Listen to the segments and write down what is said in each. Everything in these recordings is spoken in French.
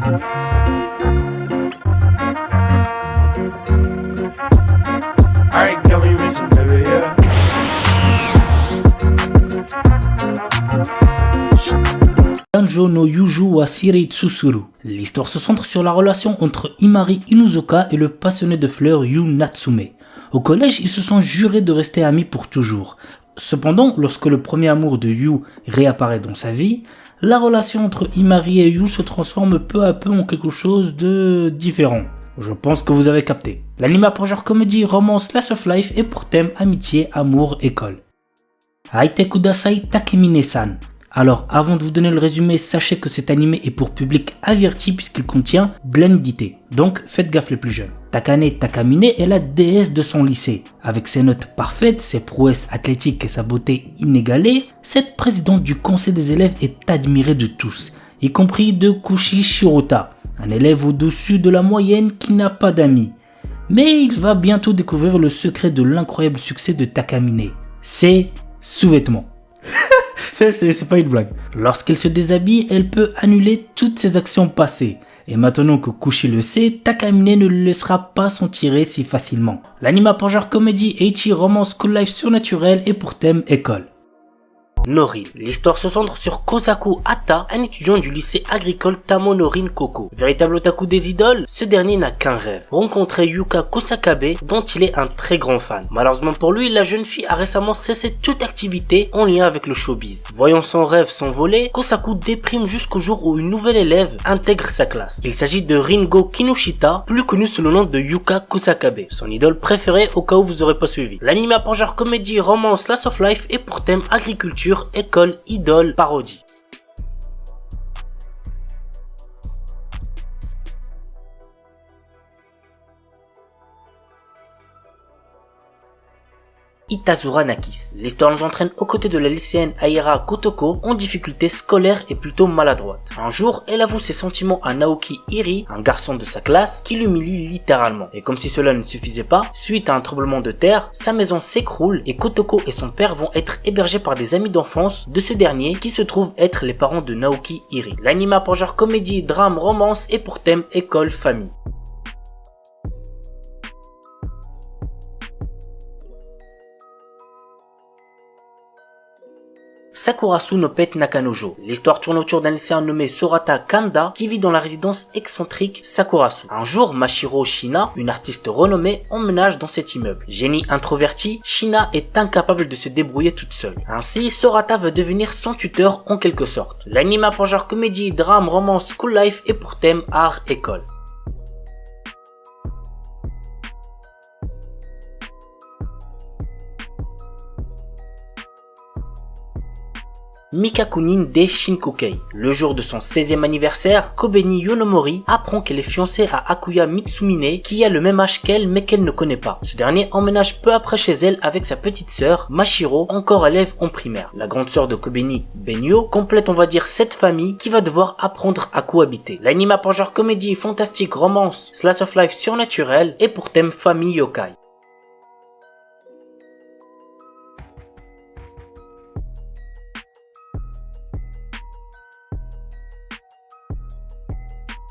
Alright, can we miss some baby, yeah? Danjo no Yuju wa Shirei Tsusuru. L'histoire se centre sur la relation entre Imari Inuzuka et le passionné de fleurs Yu Natsume. Au collège, ils se sont jurés de rester amis pour toujours. Cependant, lorsque le premier amour de Yu réapparaît dans sa vie, la relation entre Imari et Yu se transforme peu à peu en quelque chose de différent. Je pense que vous avez capté. L'anime pour genre comédie, romance, slice of life et pour thème amitié, amour, école. Aite kudasai Takemine-san. Alors, avant de vous donner le résumé, sachez que cet animé est pour public averti puisqu'il contient de la nudité. Donc, faites gaffe les plus jeunes. Takane Takamine est la déesse de son lycée. Avec ses notes parfaites, ses prouesses athlétiques et sa beauté inégalée, cette présidente du conseil des élèves est admirée de tous, y compris de Kushi Shirota, un élève au-dessus de la moyenne qui n'a pas d'amis. Mais il va bientôt découvrir le secret de l'incroyable succès de Takamine. Ses sous-vêtements. C'est pas une blague. Lorsqu'elle se déshabille, elle peut annuler toutes ses actions passées. Et maintenant que Kushi le sait, Takamine ne le laissera pas s'en tirer si facilement. L'anime pour genre comédie, ecchi, romance, school life surnaturel et pour thème école. Norin. L'histoire se centre sur Kosaku Hata, un étudiant du lycée agricole Tamo Norin Koko. Véritable otaku des idoles, ce dernier n'a qu'un rêve, rencontrer Yuka Kusakabe dont il est un très grand fan. Malheureusement pour lui, la jeune fille a récemment cessé toute activité en lien avec le showbiz. Voyant son rêve s'envoler, Kosaku déprime jusqu'au jour où une nouvelle élève intègre sa classe. Il s'agit de Ringo Kinoshita, plus connu sous le nom de Yuka Kusakabe, son idole préférée au cas où vous aurez pas suivi. L'anime pour genre comédie, romance, slice of life et pour thème agriculture, école, idole, parodie. Itazura Nakis. L'histoire nous entraîne aux côtés de la lycéenne Aira Kotoko en difficulté scolaire et plutôt maladroite. Un jour, elle avoue ses sentiments à Naoki Iri, un garçon de sa classe, qui l'humilie littéralement. Et comme si cela ne suffisait pas, suite à un tremblement de terre, sa maison s'écroule et Kotoko et son père vont être hébergés par des amis d'enfance de ce dernier qui se trouvent être les parents de Naoki Iri. L'anime pour genre comédie, drame, romance et pour thème école, famille. Sakurasu no Pet Nakanojo. L'histoire tourne autour d'un lycéen nommé Sorata Kanda qui vit dans la résidence excentrique Sakurasu. Un jour, Mashiro Shina, une artiste renommée, emménage dans cet immeuble. Génie introverti, Shina est incapable de se débrouiller toute seule. Ainsi, Sorata va devenir son tuteur en quelque sorte. L'anime pour genre comédie, drame, romance, school life et pour thème art, école. Mikakunin de Shinkokei. Le jour de son 16e anniversaire, Kobeni Yonomori apprend qu'elle est fiancée à Akuya Mitsumine qui a le même âge qu'elle mais qu'elle ne connaît pas. Ce dernier emménage peu après chez elle avec sa petite sœur, Mashiro, encore élève en primaire. La grande sœur de Kobeni, Benyo, complète on va dire cette famille qui va devoir apprendre à cohabiter. L'anime pour genre comédie, fantastique, romance, slice of life surnaturel et pour thème famille yokai.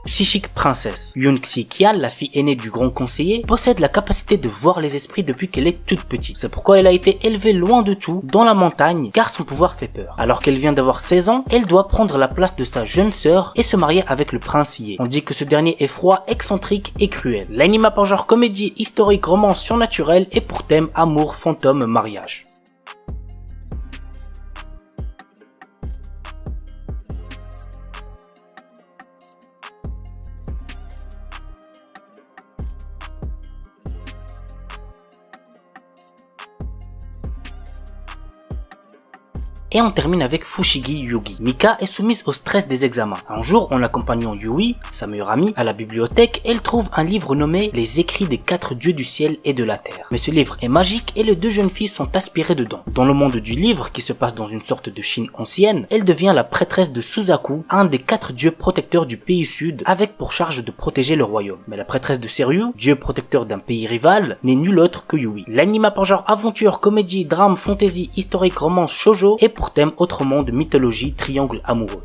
Psychique princesse. Yunxi Kian, la fille aînée du grand conseiller, possède la capacité de voir les esprits depuis qu'elle est toute petite. C'est pourquoi elle a été élevée loin de tout, dans la montagne, car son pouvoir fait peur. Alors qu'elle vient d'avoir 16 ans, elle doit prendre la place de sa jeune sœur et se marier avec le prince Ye. On dit que ce dernier est froid, excentrique et cruel. L'anime pour genre comédie, historique, romance surnaturel et pour thème amour, fantôme, mariage. Et on termine avec Fushigi Yugi. Mika est soumise au stress des examens. Un jour, en accompagnant Yui, sa meilleure amie, à la bibliothèque, elle trouve un livre nommé Les écrits des 4 dieux du ciel et de la terre. Mais ce livre est magique et les deux jeunes filles sont aspirées dedans. Dans le monde du livre, qui se passe dans une sorte de Chine ancienne, elle devient la prêtresse de Suzaku, un des 4 dieux protecteurs du pays sud, avec pour charge de protéger le royaume. Mais la prêtresse de Seryu, dieu protecteur d'un pays rival, n'est nulle autre que Yui. L'anime pour genre aventure, comédie, drame, fantasy, historique, romance, shoujo et pour thème autre monde, mythologie, triangle amoureux.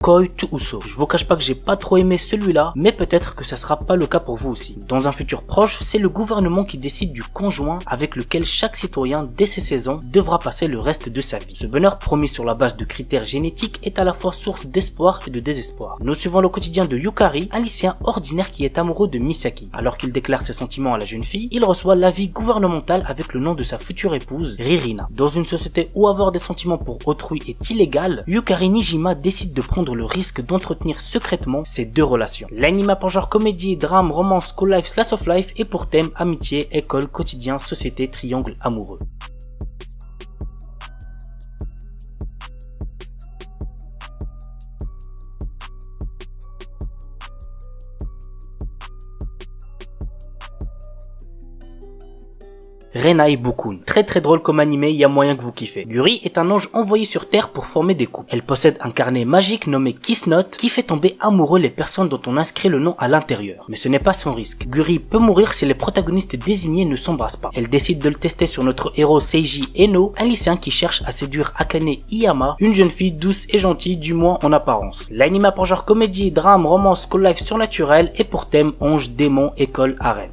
Koi to Uso. Je vous cache pas que j'ai pas trop aimé celui-là, mais peut-être que ça sera pas le cas pour vous aussi. Dans un futur proche, c'est le gouvernement qui décide du conjoint avec lequel chaque citoyen dès ses 16 ans devra passer le reste de sa vie. Ce bonheur promis sur la base de critères génétiques est à la fois source d'espoir et de désespoir. Nous suivons le quotidien de Yukari, un lycéen ordinaire qui est amoureux de Misaki. Alors qu'il déclare ses sentiments à la jeune fille, il reçoit l'avis gouvernemental avec le nom de sa future épouse, Ririna. Dans une société où avoir des sentiments pour autrui est illégal, Yukari Nijima décide de prendre le risque d'entretenir secrètement ces deux relations. L'anime a pour genre comédie, drame, romance, school life, slice of life et pour thème amitié, école, quotidien, société, triangle amoureux. Renai Bukun. Très drôle comme animé, il y a moyen que vous kiffez. Guri est un ange envoyé sur Terre pour former des couples. Elle possède un carnet magique nommé Kiss Note qui fait tomber amoureux les personnes dont on inscrit le nom à l'intérieur. Mais ce n'est pas sans risque. Guri peut mourir si les protagonistes désignés ne s'embrassent pas. Elle décide de le tester sur notre héros Seiji Eno, un lycéen qui cherche à séduire Akane Iyama, une jeune fille douce et gentille, du moins en apparence. L'anime a pour genre comédie, drame, romance, school life surnaturel et pour thème ange, démon, école, harem.